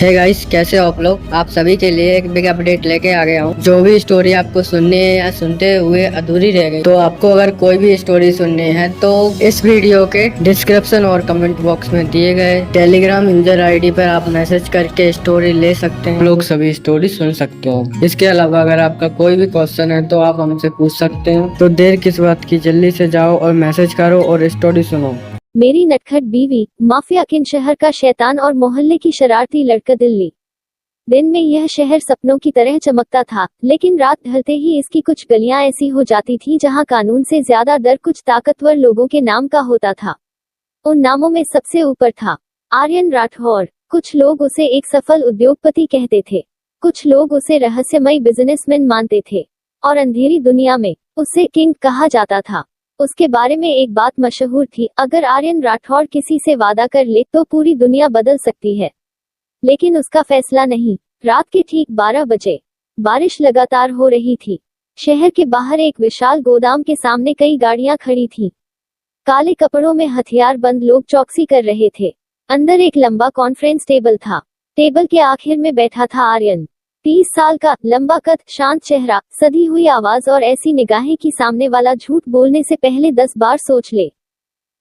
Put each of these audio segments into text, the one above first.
Hey guys, कैसे हो आप लोग। आप सभी के लिए एक बिग अपडेट लेके आ गया हूँ। जो भी स्टोरी आपको सुननी है या सुनते हुए अधूरी रह गई, तो आपको अगर कोई भी स्टोरी सुननी है तो इस वीडियो के डिस्क्रिप्शन और कमेंट बॉक्स में दिए गए टेलीग्राम यूजर आईडी पर आप मैसेज करके स्टोरी ले सकते हैं। लोग सभी स्टोरी सुन सकते हो। इसके अलावा अगर आपका कोई भी क्वेश्चन है तो आप हमसे पूछ सकते हैं। तो देर किस बात की, जल्दी से जाओ और मैसेज करो और स्टोरी सुनो। मेरी नटखट बीवी, माफिया किन शहर का शैतान और मोहल्ले की शरारती लड़का दिल्ली। दिन में यह शहर सपनों की तरह चमकता था, लेकिन रात ढलते ही इसकी कुछ गलियां ऐसी हो जाती थी जहां कानून से ज्यादा डर कुछ ताकतवर लोगों के नाम का होता था। उन नामों में सबसे ऊपर था आर्यन राठौर। कुछ लोग उसे एक सफल उद्योगपति कहते थे, कुछ लोग उसे रहस्यमय बिजनेसमैन मानते थे, और अंधेरी दुनिया में उसे किंग कहा जाता था। उसके बारे में एक बात मशहूर थी, अगर आर्यन राठौर किसी से वादा कर ले तो पूरी दुनिया बदल सकती है। लेकिन उसका फैसला नहीं। रात के ठीक 12 बजे बारिश लगातार हो रही थी। शहर के बाहर एक विशाल गोदाम के सामने कई गाड़ियां खड़ी थीं। काले कपड़ों में हथियार बंद लोग चौकसी कर रहे थे। अंदर एक लंबा कॉन्फ्रेंस टेबल था। टेबल के आखिर में बैठा था आर्यन। 30 साल का, लंबा कद, शांत चेहरा, सधी हुई आवाज और ऐसी निगाहें कि सामने वाला झूठ बोलने से पहले 10 बार सोच ले।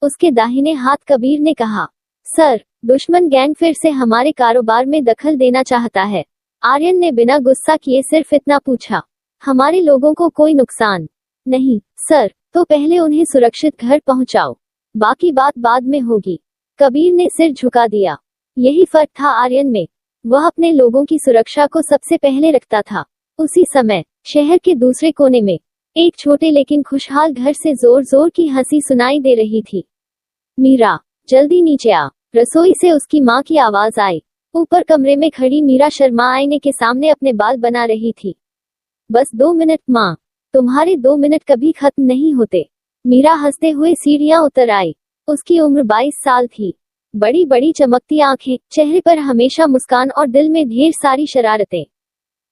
उसके दाहिने हाथ कबीर ने कहा, सर, दुश्मन गैंग फिर से हमारे कारोबार में दखल देना चाहता है। आर्यन ने बिना गुस्सा किए सिर्फ इतना पूछा, हमारे लोगों को कोई नुकसान? नहीं सर। तो पहले उन्हें सुरक्षित घर पहुंचाओ, बाकी बात बाद में होगी। कबीर ने सिर झुका दिया। यही फर्क था आर्यन में। वह अपने लोगों की सुरक्षा को सबसे पहले रखता था। उसी समय शहर के दूसरे कोने में एक छोटे लेकिन खुशहाल घर से जोर जोर की हंसी सुनाई दे रही थी। मीरा, जल्दी नीचे आ। रसोई से उसकी माँ की आवाज आई। ऊपर कमरे में खड़ी मीरा शर्मा आईने के सामने अपने बाल बना रही थी। बस 2 मिनट माँ। तुम्हारे 2 मिनट कभी खत्म नहीं होते। मीरा हंसते हुए सीढ़ियां उतर आई। उसकी उम्र 22 साल थी। बड़ी बड़ी चमकती आंखें, चेहरे पर हमेशा मुस्कान और दिल में ढेर सारी शरारतें।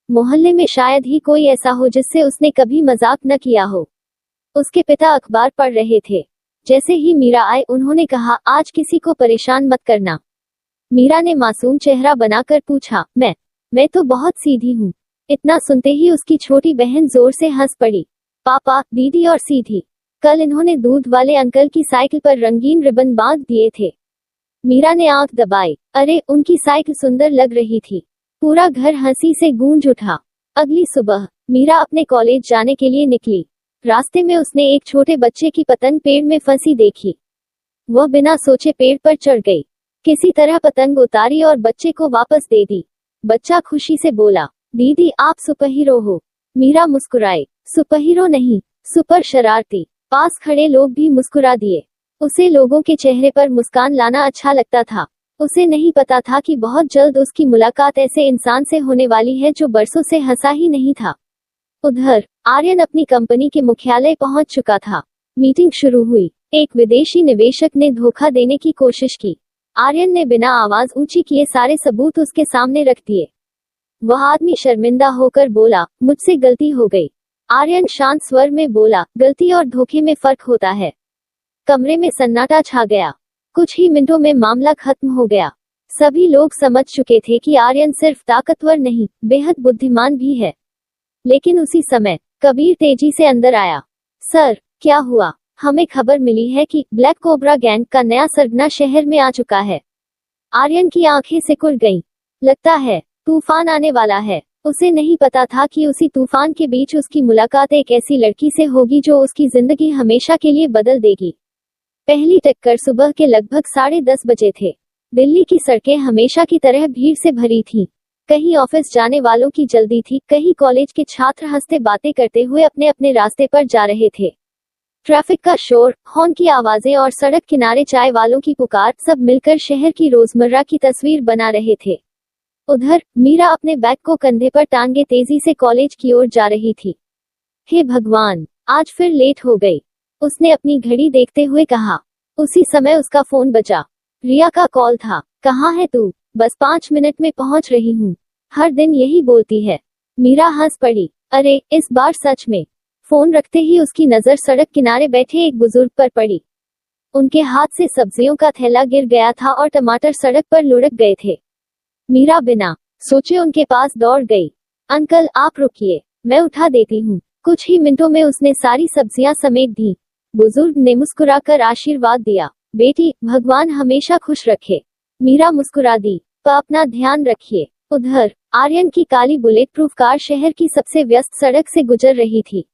मोहल्ले में शायद ही कोई ऐसा हो जिससे उसने कभी मजाक न किया हो। उसके पिता अखबार पढ़ रहे थे। जैसे ही मीरा आए उन्होंने कहा, आज किसी को परेशान मत करना। मीरा ने मासूम चेहरा बनाकर पूछा, मैं तो बहुत सीधी हूँ। इतना सुनते ही उसकी छोटी बहन जोर से हंस पड़ी। पापा, दीदी और सीधी। कल इन्होंने दूध वाले अंकल की साइकिल पर रंगीन रिबन बांध दिए थे। मीरा ने आंख दबाई। अरे, उनकी साइकिल सुंदर लग रही थी। पूरा घर हंसी से गूंज उठा। अगली सुबह मीरा अपने कॉलेज जाने के लिए निकली। रास्ते में उसने एक छोटे बच्चे की पतंग पेड़ में फंसी देखी। वह बिना सोचे पेड़ पर चढ़ गई। किसी तरह पतंग उतारी और बच्चे को वापस दे दी। बच्चा खुशी से बोला, दीदी, आप सुपरहीरो हो। मीरा मुस्कुराई। सुपरहीरो नहीं, सुपर शरारती। पास खड़े लोग भी मुस्कुरा दिए। उसे लोगों के चेहरे पर मुस्कान लाना अच्छा लगता था। उसे नहीं पता था कि बहुत जल्द उसकी मुलाकात ऐसे इंसान से होने वाली है जो बरसों से हंसा ही नहीं था। उधर आर्यन अपनी कंपनी के मुख्यालय पहुंच चुका था। मीटिंग शुरू हुई। एक विदेशी निवेशक ने धोखा देने की कोशिश की। आर्यन ने बिना आवाज ऊंची किए सारे सबूत उसके सामने रख दिए। वह आदमी शर्मिंदा होकर बोला, मुझसे गलती हो गई। आर्यन शांत स्वर में बोला, गलती और धोखे में फर्क होता है। कमरे में सन्नाटा छा गया। कुछ ही मिनटों में मामला खत्म हो गया। सभी लोग समझ चुके थे कि आर्यन सिर्फ ताकतवर नहीं, बेहद बुद्धिमान भी है। लेकिन उसी समय कबीर तेजी से अंदर आया। सर, क्या हुआ? हमें खबर मिली है कि ब्लैक कोबरा गैंग का नया सरगना शहर में आ चुका है। आर्यन की आंखें सिकुड़ गईं। लगता है तूफान आने वाला है। उसे नहीं पता था कि उसी तूफान के बीच उसकी मुलाकात एक ऐसी लड़की से होगी जो उसकी जिंदगी हमेशा के लिए बदल देगी। पहली टक्कर सुबह के लगभग 10:30 बजे थे। दिल्ली की सड़कें हमेशा की तरह भीड़ से भरी थीं। कहीं ऑफिस जाने वालों की जल्दी थी, कहीं कॉलेज के छात्र हंसते बातें करते हुए अपने अपने रास्ते पर जा रहे थे। ट्रैफिक का शोर, हॉर्न की आवाजें और सड़क किनारे चाय वालों की पुकार, सब मिलकर शहर की रोजमर्रा की तस्वीर बना रहे थे। उधर मीरा अपने बैग को कंधे पर टांगे तेजी से कॉलेज की ओर जा रही थी। हे भगवान, आज फिर लेट हो गई, उसने अपनी घड़ी देखते हुए कहा। उसी समय उसका फोन बजा। रिया का कॉल था। कहाँ है तू? बस 5 मिनट में पहुंच रही हूँ। हर दिन यही बोलती है। मीरा हंस पड़ी। अरे, इस बार सच में। फोन रखते ही उसकी नजर सड़क किनारे बैठे एक बुजुर्ग पर पड़ी। उनके हाथ से सब्जियों का थैला गिर गया था और टमाटर सड़क पर लुढ़क गए थे। मीरा बिना सोचे उनके पास दौड़ गई। अंकल आप रुकिए, मैं उठा देती हूँ। कुछ ही मिनटों में उसने सारी सब्जियां समेट दी। बुजुर्ग ने मुस्कुराकर आशीर्वाद दिया, बेटी भगवान हमेशा खुश रखे। मीरा मुस्कुरा दी, पर अपना ध्यान रखिए। उधर आर्यन की काली बुलेट प्रूफ कार शहर की सबसे व्यस्त सड़क से गुजर रही थी।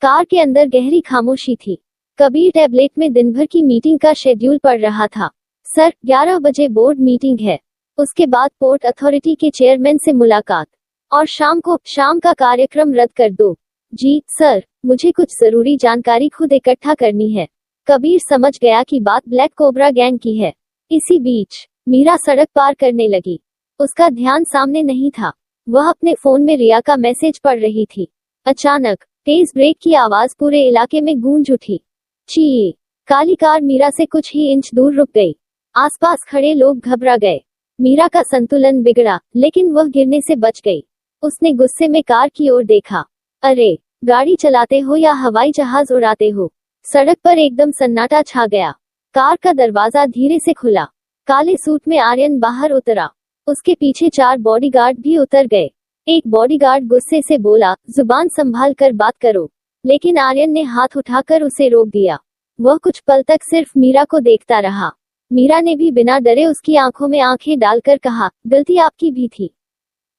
कार के अंदर गहरी खामोशी थी। कबीर टैबलेट में दिन भर की मीटिंग का शेड्यूल पढ़ रहा था। सर 11 बजे बोर्ड मीटिंग है, उसके बाद पोर्ट अथॉरिटी के चेयरमैन से मुलाकात, और शाम का कार्यक्रम रद्द कर दो। जी सर, मुझे कुछ जरूरी जानकारी खुद इकट्ठा करनी है। कबीर समझ गया कि बात ब्लैक कोबरा गैंग की है। इसी बीच मीरा सड़क पार करने लगी। उसका ध्यान सामने नहीं था, वह अपने फोन में रिया का मैसेज पढ़ रही थी। अचानक तेज ब्रेक की आवाज पूरे इलाके में गूंज उठी। ची, काली कार मीरा से कुछ ही इंच दूर रुक गई। आसपास खड़े लोग घबरा गए। मीरा का संतुलन बिगड़ा, लेकिन वह गिरने से बच गई। उसने गुस्से में कार की ओर देखा। अरे, गाड़ी चलाते हो या हवाई जहाज उड़ाते हो? सड़क पर एकदम सन्नाटा छा गया। कार का दरवाजा धीरे से खुला। काले सूट में आर्यन बाहर उतरा। उसके पीछे 4 बॉडीगार्ड भी उतर गए। एक बॉडीगार्ड गुस्से से बोला, जुबान संभाल कर बात करो, लेकिन आर्यन ने हाथ उठाकर उसे रोक दिया। वह कुछ पल तक सिर्फ मीरा को देखता रहा। मीरा ने भी बिना डरे उसकी आंखों में आंखें डालकर कहा, गलती आपकी भी थी,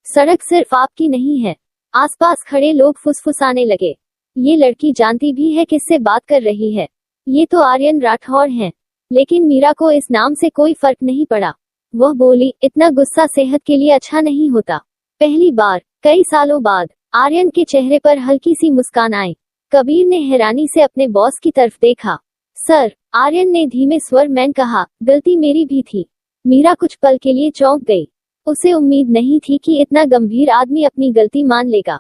सड़क सिर्फ आपकी नहीं है। आसपास खड़े लोग फुसफुसाने लगे, ये लड़की जानती भी है किससे बात कर रही है, ये तो आर्यन राठौर हैं। लेकिन मीरा को इस नाम से कोई फर्क नहीं पड़ा। वह बोली, इतना गुस्सा सेहत के लिए अच्छा नहीं होता। पहली बार कई सालों बाद आर्यन के चेहरे पर हल्की सी मुस्कान आई। कबीर ने हैरानी से अपने बॉस की तरफ देखा। सर, आर्यन ने धीमे स्वर में कहा, गलती मेरी भी थी। मीरा कुछ पल के लिए चौंक गई। उसे उम्मीद नहीं थी कि इतना गंभीर आदमी अपनी गलती मान लेगा।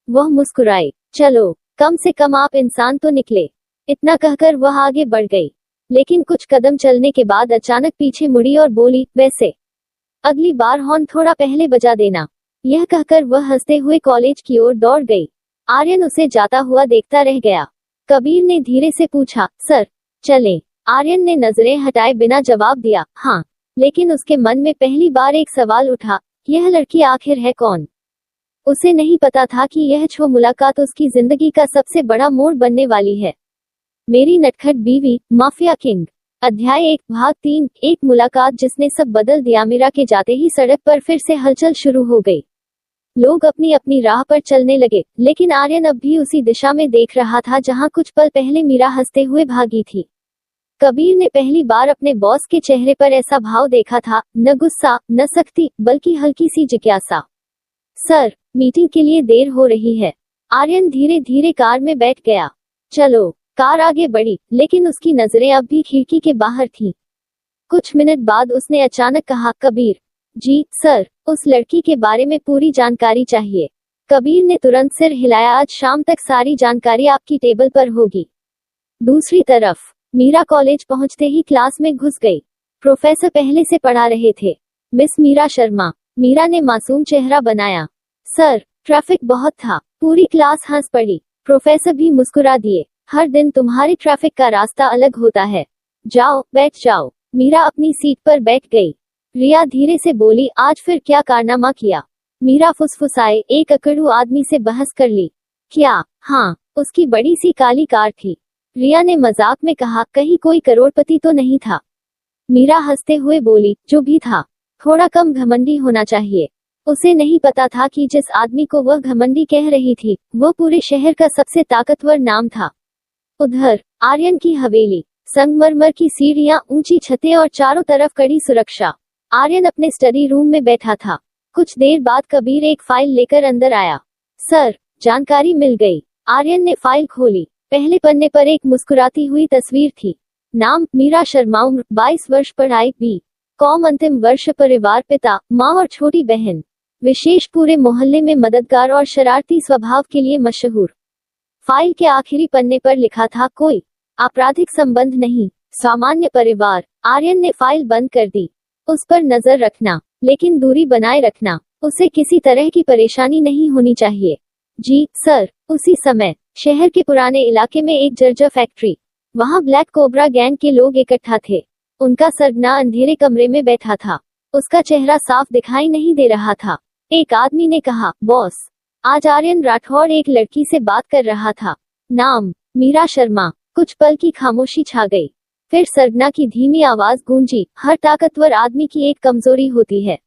वह मुस्कुराई, चलो कम से कम आप इंसान तो निकले। इतना कहकर वह आगे बढ़ गई, लेकिन कुछ कदम चलने के बाद अचानक पीछे मुड़ी और बोली, वैसे अगली बार हॉर्न थोड़ा पहले बजा देना। यह कहकर वह हंसते हुए कॉलेज की ओर दौड़ गई। आर्यन उसे जाता हुआ देखता रह गया। कबीर ने धीरे से पूछा, सर चलें? आर्यन ने नजरें हटाए बिना जवाब दिया, हाँ। लेकिन उसके मन में पहली बार एक सवाल उठा, यह लड़की आखिर है कौन? उसे नहीं पता था कि यह छो मुलाकात उसकी जिंदगी का सबसे बड़ा मोड़ बनने वाली है। मेरी नटखट बीवी, माफिया किंग। अध्याय 1 भाग 3। एक मुलाकात जिसने सब बदल दिया। मीरा के जाते ही सड़क पर फिर से हलचल शुरू हो गई। लोग अपनी अपनी राह पर चलने लगे, लेकिन आर्यन अब भी उसी दिशा में देख रहा था जहां कुछ पल पहले मीरा हंसते हुए भागी थी। कबीर ने पहली बार अपने बॉस के चेहरे पर ऐसा भाव देखा था, न गुस्सा न सख्ती, बल्कि हल्की सी जिज्ञासा। सर, मीटिंग के लिए देर हो रही है। आर्यन धीरे धीरे कार में बैठ गया। चलो। कार आगे बढ़ी, लेकिन उसकी नजरें अब भी खिड़की के बाहर थीं। कुछ मिनट बाद उसने अचानक कहा, कबीर जी, सर, उस लड़की के बारे में पूरी जानकारी चाहिए। कबीर ने तुरंत सिर हिलाया, आज शाम तक सारी जानकारी आपकी टेबल पर होगी। दूसरी तरफ मीरा कॉलेज पहुंचते ही क्लास में घुस गई। प्रोफेसर पहले से पढ़ा रहे थे, मिस मीरा शर्मा। मीरा ने मासूम चेहरा बनाया। सर, ट्रैफिक बहुत था। पूरी क्लास हंस पड़ी। प्रोफेसर भी मुस्कुरा दिए, हर दिन तुम्हारे ट्रैफिक का रास्ता अलग होता है। जाओ, बैठ जाओ। मीरा अपनी सीट पर बैठ गई। रिया धीरे से बोली, आज फिर क्या कारनामा किया? मीरा फुसफुसाए, एक अकड़ू आदमी से बहस कर ली। क्या? हाँ, उसकी बड़ी सी काली कार थी। रिया ने मजाक में कहा, कहीं कोई करोड़पति तो नहीं था? मीरा हंसते हुए बोली, जो भी था, थोड़ा कम घमंडी होना चाहिए। उसे नहीं पता था कि जिस आदमी को वह घमंडी कह रही थी, वो पूरे शहर का सबसे ताकतवर नाम था। उधर आर्यन की हवेली, संगमरमर की सीढ़ियां, ऊंची छतें और चारों तरफ कड़ी सुरक्षा। आर्यन अपने स्टडी रूम में बैठा था। कुछ देर बाद कबीर एक फाइल लेकर अंदर आया। सर, जानकारी मिल गई। आर्यन ने फाइल खोली। पहले पन्ने पर एक मुस्कुराती हुई तस्वीर थी। नाम, मीरा शर्मा। उम्र 22 वर्ष। पढ़ाई B.Com। अंतिम वर्ष। परिवार, पिता, माँ और छोटी बहन। विशेष, पूरे मोहल्ले में मददगार और शरारती स्वभाव के लिए मशहूर। फाइल के आखिरी पन्ने पर लिखा था, कोई आपराधिक संबंध नहीं, सामान्य परिवार। आर्यन ने फाइल बंद कर दी। उस पर नजर रखना, लेकिन दूरी बनाए रखना। उसे किसी तरह की परेशानी नहीं होनी चाहिए। जी सर। उसी समय शहर के पुराने इलाके में एक जर्जर फैक्ट्री। वहां ब्लैक कोबरा गैंग के लोग इकट्ठा थे। उनका सरगना अंधेरे कमरे में बैठा था। उसका चेहरा साफ दिखाई नहीं दे रहा था। एक आदमी ने कहा, बॉस, आज आर्यन राठौर एक लड़की से बात कर रहा था। नाम मीरा शर्मा। कुछ पल की खामोशी छा गई। फिर सरगना की धीमी आवाज गूंजी, हर ताकतवर आदमी की एक कमजोरी होती है।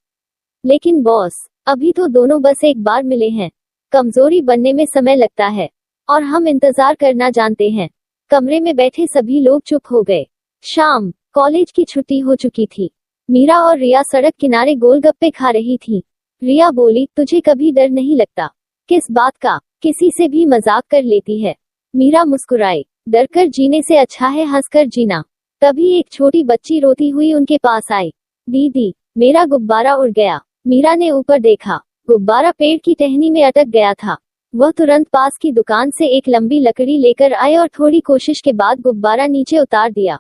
लेकिन बॉस, अभी तो दोनों बस एक बार मिले हैं। कमजोरी बनने में समय लगता है और हम इंतजार करना जानते हैं। कमरे में बैठे सभी लोग चुप हो गए। शाम, कॉलेज की छुट्टी हो चुकी थी। मीरा और रिया सड़क किनारे गोलगप्पे खा रही थी। रिया बोली, तुझे कभी डर नहीं लगता? किस बात का? किसी से भी मजाक कर लेती है। मीरा मुस्कुराई, डरकर जीने से अच्छा है हंसकर जीना। तभी एक छोटी बच्ची रोती हुई उनके पास आई। दीदी, मेरा गुब्बारा उड़ गया। मीरा ने ऊपर देखा। गुब्बारा पेड़ की टहनी में अटक गया था। वह तुरंत पास की दुकान से एक लंबी लकड़ी लेकर आए और थोड़ी कोशिश के बाद गुब्बारा नीचे उतार दिया।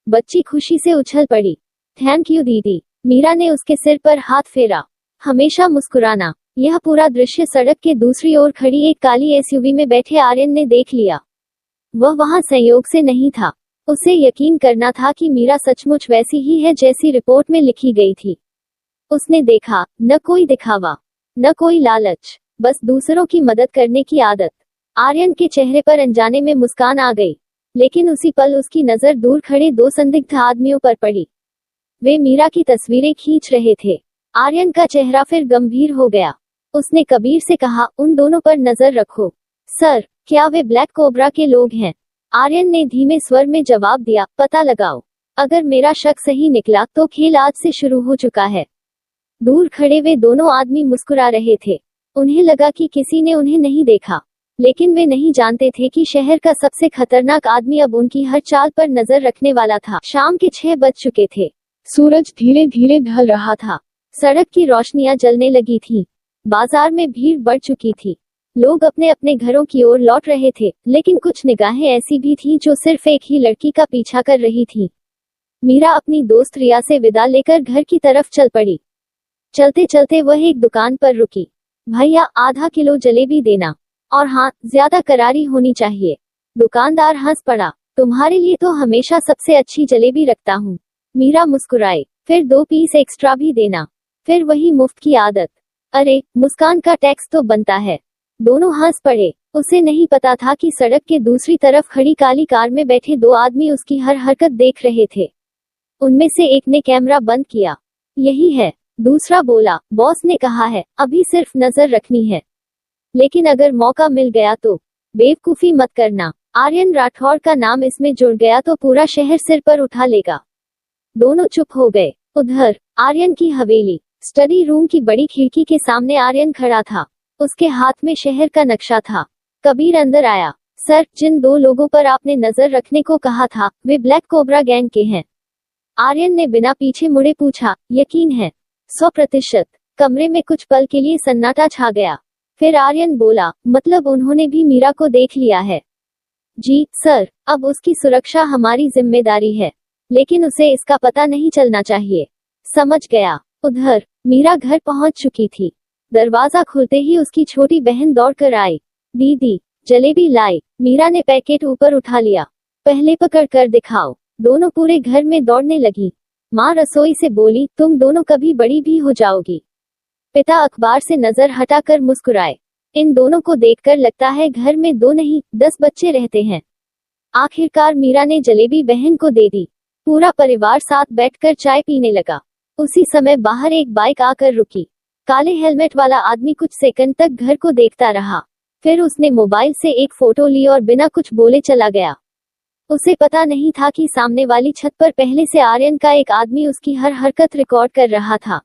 बच्ची खुशी से उछल पड़ी। थैंक यू दीदी। मीरा ने उसके सिर पर हाथ फेरा। हमेशा मुस्कुराना। यह पूरा दृश्य सड़क के दूसरी ओर खड़ी एक काली एसयूवी में बैठे आर्यन ने देख लिया। वह वहां संयोग से नहीं था। उसे यकीन करना था कि मीरा सचमुच वैसी ही है जैसी रिपोर्ट में लिखी गई थी। उसने देखा, न कोई दिखावा, न कोई लालच, बस दूसरों की मदद करने की आदत। आर्यन के चेहरे पर अनजाने में मुस्कान आ गई, लेकिन उसी पल उसकी नजर दूर खड़े दो संदिग्ध आदमियों पर पड़ी। वे मीरा की तस्वीरें खींच रहे थे। आर्यन का चेहरा फिर गंभीर हो गया। उसने कबीर से कहा, उन दोनों पर नजर रखो। सर, क्या वे ब्लैक कोबरा के लोग हैं? आर्यन ने धीमे स्वर में जवाब दिया, पता लगाओ। अगर मेरा शक सही निकला तो खेल आज से शुरू हो चुका है। दूर खड़े वे दोनों आदमी मुस्कुरा रहे थे। उन्हें लगा कि किसी ने उन्हें नहीं देखा, लेकिन वे नहीं जानते थे कि शहर का सबसे खतरनाक आदमी अब उनकी हर चाल पर नजर रखने वाला था। शाम के 6 बज चुके थे। सूरज धीरे धीरे ढल रहा था। सड़क की रोशनियां जलने लगी थीं। बाजार में भीड़ बढ़ चुकी थी। लोग अपने अपने घरों की ओर लौट रहे थे, लेकिन कुछ निगाहें ऐसी भी थीं जो सिर्फ एक ही लड़की का पीछा कर रही थीं। मीरा अपनी दोस्त रिया से विदा लेकर घर की तरफ चल पड़ी। चलते चलते वह एक दुकान पर रुकी। भैया, आधा किलो जलेबी देना, और हाँ, ज्यादा करारी होनी चाहिए। दुकानदार हंस पड़ा, तुम्हारे लिए तो हमेशा सबसे अच्छी जलेबी रखता हूँ। मीरा मुस्कुराई, फिर 2 पीस एक्स्ट्रा भी देना। फिर वही मुफ्त की आदत। अरे, मुस्कान का टैक्स तो बनता है। दोनों हंस पड़े। उसे नहीं पता था कि सड़क के दूसरी तरफ खड़ी काली कार में बैठे 2 आदमी उसकी हर हरकत देख रहे थे। उनमें से एक ने कैमरा बंद किया। यही है। दूसरा बोला, बॉस ने कहा है, अभी सिर्फ नजर रखनी है, लेकिन अगर मौका मिल गया तो। बेवकूफी मत करना। आर्यन राठौर का नाम इसमें जुड़ गया तो पूरा शहर सिर पर उठा लेगा। दोनों चुप हो गए। उधर आर्यन की हवेली, स्टडी रूम की बड़ी खिड़की के सामने आर्यन खड़ा था। उसके हाथ में शहर का नक्शा था। कबीर अंदर आया। सर, जिन 2 लोगों पर आपने नजर रखने को कहा था, वे ब्लैक कोबरा गैंग के हैं। आर्यन ने बिना पीछे मुड़े पूछा, यकीन है? 100%। कमरे में कुछ पल के लिए सन्नाटा छा गया। फिर आर्यन बोला, मतलब उन्होंने भी मीरा को देख लिया है? जी सर, अब उसकी सुरक्षा हमारी जिम्मेदारी है, लेकिन उसे इसका पता नहीं चलना चाहिए। समझ गया। उधर मीरा घर पहुंच चुकी थी। दरवाजा खुलते ही उसकी छोटी बहन दौड़कर आई। दीदी, जलेबी लाई। मीरा ने पैकेट ऊपर उठा लिया। पहले पकड़ कर दिखाओ। दोनों पूरे घर में दौड़ने लगी। माँ रसोई से बोली, तुम दोनों कभी बड़ी भी हो जाओगी। पिता अखबार से नजर हटाकर मुस्कुराए। इन दोनों को देखकर लगता है घर में 2 नहीं 10 बच्चे रहते हैं। आखिरकार मीरा ने जलेबी बहन को दे दी। पूरा परिवार साथ बैठकर चाय पीने लगा। उसी समय बाहर एक बाइक आकर रुकी। काले हेलमेट वाला आदमी कुछ सेकंड तक घर को देखता रहा। फिर उसने मोबाइल से एक फोटो ली और बिना कुछ बोले चला गया। उसे पता नहीं था कि सामने वाली छत पर पहले से आर्यन का एक आदमी उसकी हर हरकत रिकॉर्ड कर रहा था।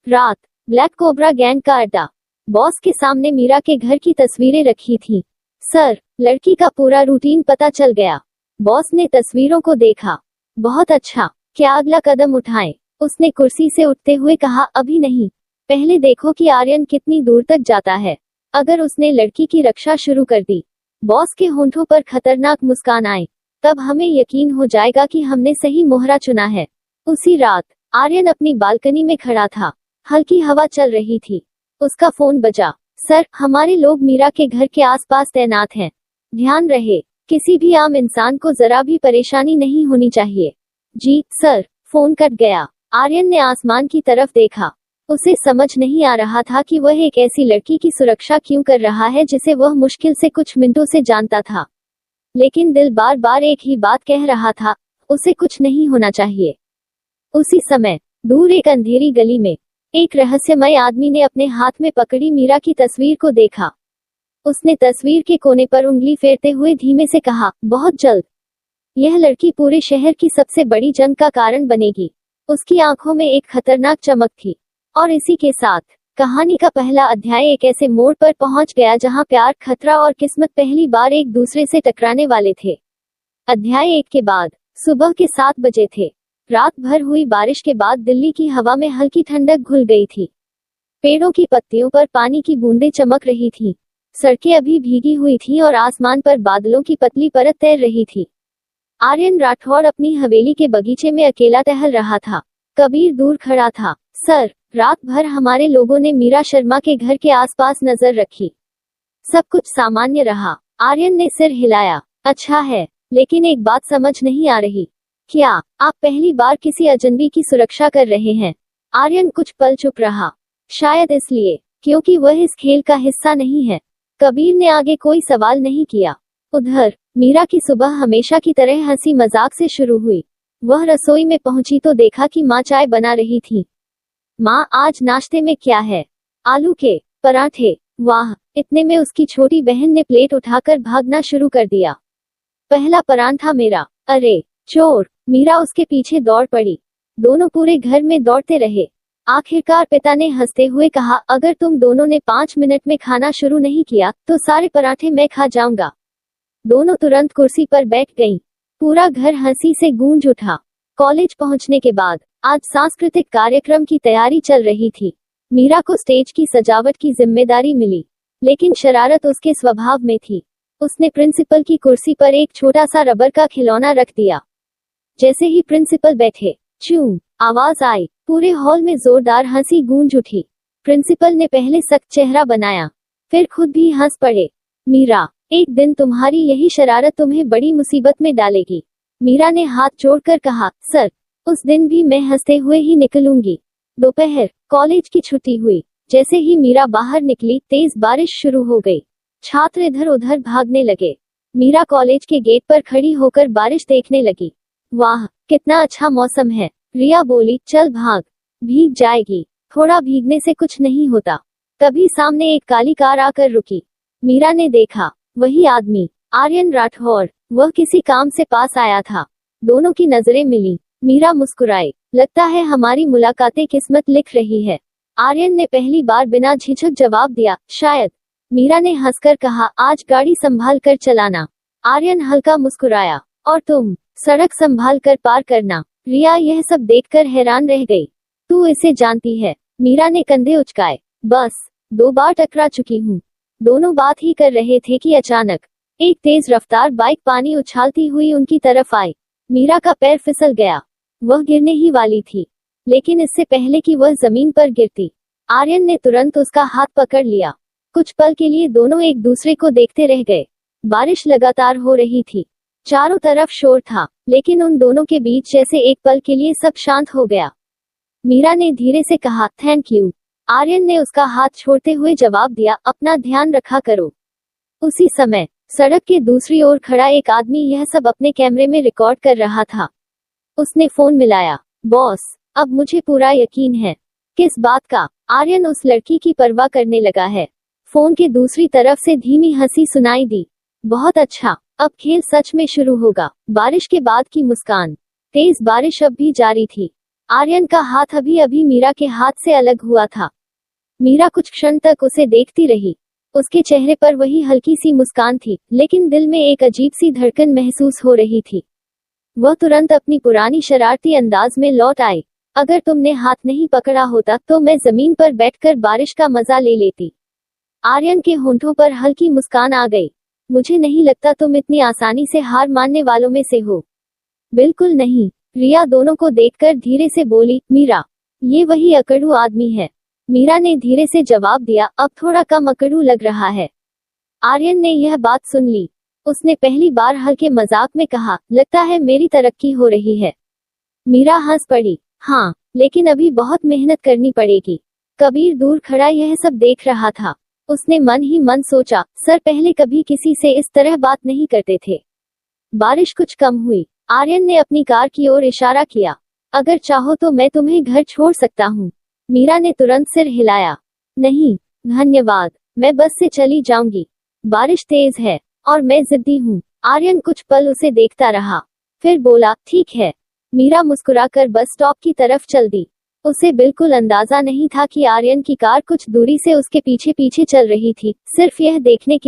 रात, ब्लैक कोबरा गैंग का अड्डा। बॉस के सामने मीरा के घर की तस्वीरें रखी थी। सर, लड़की का पूरा रूटीन पता चल गया। बॉस ने तस्वीरों को देखा। बहुत अच्छा, क्या अगला कदम उठाएं? उसने कुर्सी से उठते हुए कहा, अभी नहीं, पहले देखो कि आर्यन कितनी दूर तक जाता है। अगर उसने लड़की की रक्षा शुरू कर दी, बॉस के होंठों पर खतरनाक मुस्कान आए, तब हमें यकीन हो जाएगा कि हमने सही मोहरा चुना है। उसी रात आर्यन अपनी बालकनी में खड़ा था। हल्की हवा चल रही थी। उसका फोन बजा। सर, हमारे लोग मीरा के घर के आसपास तैनात हैं। ध्यान रहे, किसी भी आम इंसान को जरा भी परेशानी नहीं होनी चाहिए। जी सर। फोन कट गया। आर्यन ने आसमान की तरफ देखा। उसे समझ नहीं आ रहा था कि वह एक ऐसी लड़की की सुरक्षा क्यों कर रहा है जिसे वह मुश्किल से कुछ मिनटों से जानता था। लेकिन दिल बार बार एक ही बात कह रहा था, उसे कुछ नहीं होना चाहिए। उसी समय दूर एक अंधेरी गली में एक रहस्यमय आदमी ने अपने हाथ में पकड़ी मीरा की तस्वीर को देखा। उसने तस्वीर के कोने पर उंगली फेरते हुए धीमे से कहा, बहुत जल्द यह लड़की पूरे शहर की सबसे बड़ी जंग का कारण बनेगी। उसकी आंखों में एक खतरनाक चमक थी। और इसी के साथ कहानी का पहला अध्याय एक ऐसे मोड़ पर पहुंच गया जहां प्यार, खतरा और किस्मत पहली बार एक दूसरे से टकराने वाले थे। अध्याय 1 के बाद सुबह के 7 बजे थे। रात भर हुई बारिश के बाद दिल्ली की हवा में हल्की ठंडक घुल गई थी। पेड़ों की पत्तियों पर पानी की बूंदें चमक रही थी। सड़कें अभी भीगी हुई थीं और आसमान पर बादलों की पतली परत तैर रही थी। आर्यन राठौड़ अपनी हवेली के बगीचे में अकेला टहल रहा था। कबीर दूर खड़ा था। सर, रात भर हमारे लोगों ने मीरा शर्मा के घर के आसपास नजर रखी। सब कुछ सामान्य रहा। आर्यन ने सिर हिलाया। अच्छा है, लेकिन एक बात समझ नहीं आ रही। क्या आप पहली बार किसी अजनबी की सुरक्षा कर रहे हैं? आर्यन कुछ पल चुप रहा। शायद इसलिए क्योंकि वह इस खेल का हिस्सा नहीं है। कबीर ने आगे कोई सवाल नहीं किया। उधर मीरा की सुबह हमेशा की तरह हंसी मजाक से शुरू हुई। वह रसोई में पहुंची तो देखा कि माँ चाय बना रही थी। माँ, आज नाश्ते में क्या है? आलू के पराठे। वाह! इतने में उसकी छोटी बहन ने प्लेट उठाकर भागना शुरू कर दिया। पहला पराठा मेरा। अरे चोर! मीरा उसके पीछे दौड़ पड़ी। दोनों पूरे घर में दौड़ते रहे। आखिरकार पिता ने हंसते हुए कहा, अगर तुम दोनों ने 5 मिनट में खाना शुरू नहीं किया तो सारे पराठे मैं खा जाऊंगा। दोनों तुरंत कुर्सी पर बैठ गईं। पूरा घर हंसी से गूंज उठा। कॉलेज पहुंचने के बाद आज सांस्कृतिक कार्यक्रम की तैयारी चल रही थी। मीरा को स्टेज की सजावट की जिम्मेदारी मिली, लेकिन शरारत उसके स्वभाव में थी। उसने प्रिंसिपल की कुर्सी पर एक छोटा सा रबर का खिलौना रख दिया। जैसे ही प्रिंसिपल बैठे, चूं आवाज आई। पूरे हॉल में जोरदार हंसी गूंज उठी। प्रिंसिपल ने पहले सख्त चेहरा बनाया, फिर खुद भी हंस पड़े। मीरा, एक दिन तुम्हारी यही शरारत तुम्हें बड़ी मुसीबत में डालेगी। मीरा ने हाथ जोड़कर कहा, सर, उस दिन भी मैं हंसते हुए ही निकलूंगी। दोपहर कॉलेज की छुट्टी हुई। जैसे ही मीरा बाहर निकली, तेज बारिश शुरू हो गई। छात्र इधर उधर भागने लगे। मीरा कॉलेज के गेट पर खड़ी होकर बारिश देखने लगी। वाह, कितना अच्छा मौसम है। रिया बोली, चल भाग, भीग जाएगी। थोड़ा भीगने से कुछ नहीं होता। तभी सामने एक काली कार आकर रुकी। मीरा ने देखा, वही आदमी, आर्यन राठौड़। वह किसी काम से पास आया था। दोनों की नजरें मिली। मीरा मुस्कुराई। लगता है हमारी मुलाकातें किस्मत लिख रही है। आर्यन ने पहली बार बिना झिझक जवाब दिया, शायद। मीरा ने हंसकर कहा, आज गाड़ी संभाल कर चलाना। आर्यन हल्का मुस्कुराया, और तुम सड़क संभाल कर पार करना। रिया यह सब देखकर हैरान रह गई। तू इसे जानती है? मीरा ने कंधे उचकाए। बस 2 बार टकरा चुकी हूँ। दोनों बात ही कर रहे थे कि अचानक एक तेज रफ्तार बाइक पानी उछालती हुई उनकी तरफ आई। मीरा का पैर फिसल गया। वह गिरने ही वाली थी, लेकिन इससे पहले कि वह जमीन पर गिरती, आर्यन ने तुरंत उसका हाथ पकड़ लिया। कुछ पल के लिए दोनों एक दूसरे को देखते रह गए। बारिश लगातार हो रही थी। चारों तरफ शोर था, लेकिन उन दोनों के बीच जैसे एक पल के लिए सब शांत हो गया। मीरा ने धीरे से कहा, थैंक यू। आर्यन ने उसका हाथ छोड़ते हुए जवाब दिया, अपना ध्यान रखा करो। उसी समय सड़क के दूसरी ओर खड़ा एक आदमी यह सब अपने कैमरे में रिकॉर्ड कर रहा था। उसने फोन मिलाया। बॉस, अब मुझे पूरा यकीन है। किस बात का? आर्यन उस लड़की की परवाह करने लगा है। फोन के दूसरी तरफ से धीमी हंसी सुनाई दी। बहुत अच्छा, अब खेल सच में शुरू होगा। बारिश के बाद की मुस्कान। तेज बारिश अब भी जारी थी। आर्यन का हाथ अभी अभी मीरा के हाथ से अलग हुआ था। मीरा कुछ क्षण तक उसे देखती रही। उसके चेहरे पर वही हल्की सी मुस्कान थी, लेकिन दिल में एक अजीब सी धड़कन महसूस हो रही थी। वह तुरंत अपनी पुरानी शरारती अंदाज में लौट आई। अगर तुमने हाथ नहीं पकड़ा होता तो मैं जमीन पर बैठकर बारिश का मजा ले लेती। आर्यन के होंठों पर हल्की मुस्कान आ गई। मुझे नहीं लगता तुम इतनी आसानी से हार मानने वालों में से हो। बिल्कुल नहीं। रिया दोनों को देखकर धीरे से बोली, मीरा, ये वही अकड़ू आदमी है। मीरा ने धीरे से जवाब दिया, अब थोड़ा कम अकड़ू लग रहा है। आर्यन ने यह बात सुन ली। उसने पहली बार हल्के मजाक में कहा, लगता है मेरी तरक्की हो रही है। मीरा हंस पड़ी। हाँ, लेकिन अभी बहुत मेहनत करनी पड़ेगी। कबीर दूर खड़ा यह सब देख रहा था। उसने मन ही मन सोचा, सर पहले कभी किसी से इस तरह बात नहीं करते थे। बारिश कुछ कम हुई। आर्यन ने अपनी कार की ओर इशारा किया। अगर चाहो तो मैं तुम्हें घर छोड़ सकता हूँ। मीरा ने तुरंत सिर हिलाया। नहीं, धन्यवाद, मैं बस से चली जाऊंगी। बारिश तेज है और मैं जिद्दी हूँ। आर्यन कुछ पल उसे देखता रहा, फिर बोला, ठीक है। मीरा मुस्कुराकर बस स्टॉप की तरफ चल दी। उसे बिल्कुल अंदाजा नहीं था कि आर्यन की कार कुछ दूरी से उसके पीछे पीछे चल रही थी, सिर्फ यह देखने के